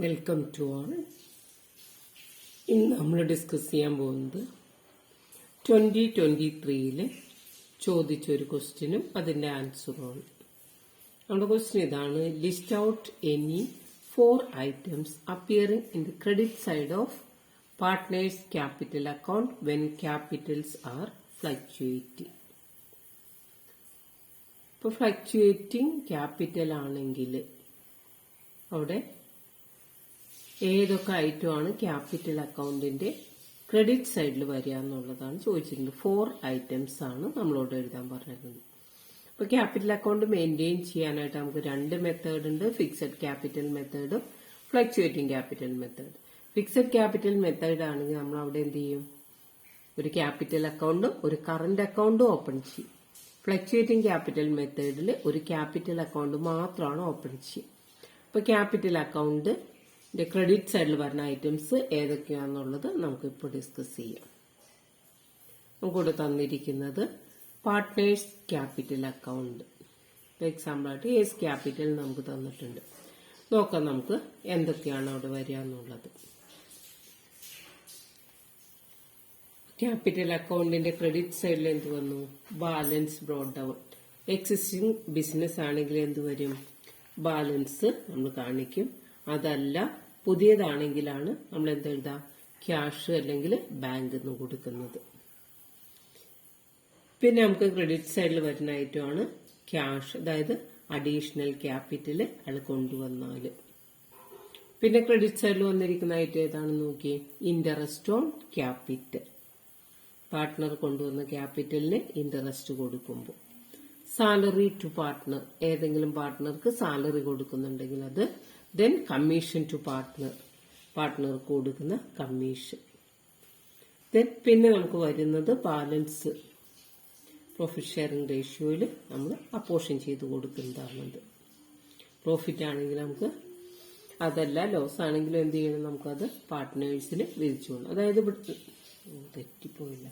Welcome to all. ഇന്ന് നമ്മൾ discuss ചെയ്യാൻ പോകുന്നത് 2023 ചോദിച്ചൊരു ക്വസ്റ്റ്യനും അതിന്റെ ആൻസറുമാണ്. നമ്മുടെ ക്വസ്റ്റ്യൻ ഇതാണ്: list out any 4 items appearing in the credit side of partners capital account when capitals are fluctuating. ഇപ്പോൾ ഫ്ലക്ച്വേറ്റിംഗ് ക്യാപിറ്റൽ ആണെങ്കിൽ അവിടെ ഏതൊക്കെ ഐറ്റമാണ് ക്യാപിറ്റൽ അക്കൗണ്ടിന്റെ ക്രെഡിറ്റ് സൈഡിൽ വരിക എന്നുള്ളതാണ് ചോദിച്ചിട്ടുണ്ട്. 4 items ആണ് നമ്മളോട് എഴുതാൻ പറഞ്ഞിരുന്നത്. അപ്പൊ ക്യാപിറ്റൽ അക്കൗണ്ട് മെയിൻറ്റെയിൻ ചെയ്യാനായിട്ട് നമുക്ക് 2 മെത്തേഡ് ഉണ്ട്: ഫിക്സഡ് ക്യാപിറ്റൽ മെത്തേഡും fluctuating capital method. Fixed capital method ആണെങ്കിൽ നമ്മൾ അവിടെ എന്ത് ചെയ്യും? ഒരു ക്യാപിറ്റൽ അക്കൗണ്ടും ഒരു കറന്റ് അക്കൗണ്ടും ഓപ്പൺ ചെയ്യും. ഫ്ലക്ച്വേറ്റിംഗ് ക്യാപിറ്റൽ മെത്തേഡിൽ ഒരു ക്യാപിറ്റൽ അക്കൗണ്ട് മാത്രമാണ് ഓപ്പൺ ചെയ്യുക. അപ്പൊ ക്യാപിറ്റൽ അക്കൗണ്ട് ക്രെഡിറ്റ് സൈഡിൽ വരുന്ന ഐറ്റംസ് ഏതൊക്കെയാണെന്നുള്ളത് നമുക്ക് ഇപ്പോൾ ഡിസ്കസ് ചെയ്യാം. നമുക്കിവിടെ തന്നിരിക്കുന്നത് പാർട്ട്നേഴ്സ് ക്യാപിറ്റൽ അക്കൗണ്ട്. എക്സാമ്പിൾ ആയിട്ട് എസ് ക്യാപിറ്റൽ നമുക്ക് തന്നിട്ടുണ്ട്. നോക്കാം നമുക്ക് എന്തൊക്കെയാണ് അവിടെ വരിക എന്നുള്ളത്. ക്യാപിറ്റൽ അക്കൗണ്ടിന്റെ ക്രെഡിറ്റ് സൈഡിൽ എന്ത് വന്നു? Balance brought down. Existing business ആണെങ്കിൽ എന്ത് വരും? ബാലൻസ് നമ്മൾ കാണിക്കും. അതല്ല പുതിയതാണെങ്കിലാണ് നമ്മൾ എന്തെഴുതാ? ക്യാഷ് അല്ലെങ്കിൽ ബാങ്ക് എന്ന് കൊടുക്കുന്നത്. പിന്നെ നമുക്ക് ക്രെഡിറ്റ് സൈഡിൽ വരുന്ന ഐറ്റമാണ് ക്യാഷ്, അതായത് അഡീഷണൽ ക്യാപിറ്റൽ അയാൾ കൊണ്ടുവന്നാല്. പിന്നെ ക്രെഡിറ്റ് സൈഡിൽ വന്നിരിക്കുന്ന ഐറ്റം ഏതാണെന്ന് നോക്കി. Interest on capital. പാർട്ട്ണർ കൊണ്ടുവന്ന ക്യാപിറ്റലിന് ഇൻട്രസ്റ്റ് കൊടുക്കുമ്പോൾ. സാലറി ടു പാർട്ട്ണർ, ഏതെങ്കിലും പാർട്ട്ണർക്ക് സാലറി കൊടുക്കുന്നുണ്ടെങ്കിൽ അത്. ദെൻ കമ്മീഷൻ ടു പാർട്ട്ണർ, പാർട്ട്ണർക്ക് കൊടുക്കുന്ന കമ്മീഷൻ. ദെൻ പിന്നെ നമുക്ക് വരുന്നത് ബാലൻസ് പ്രോഫിറ്റ് ഷെയറിംഗ് റേഷ്യോയിൽ നമ്മൾ അപ്പോർഷൻ ചെയ്ത് കൊടുക്കുന്നതാണത്. പ്രോഫിറ്റ് ആണെങ്കിൽ നമുക്ക്, അതല്ല ലോസ് ആണെങ്കിലും എന്ത് ചെയ്യണം? നമുക്കത് പാർട്ട്നേഴ്സിന് വിധിച്ചു കൊടുക്കണം. അതായത് തെറ്റിപ്പോയില്ല.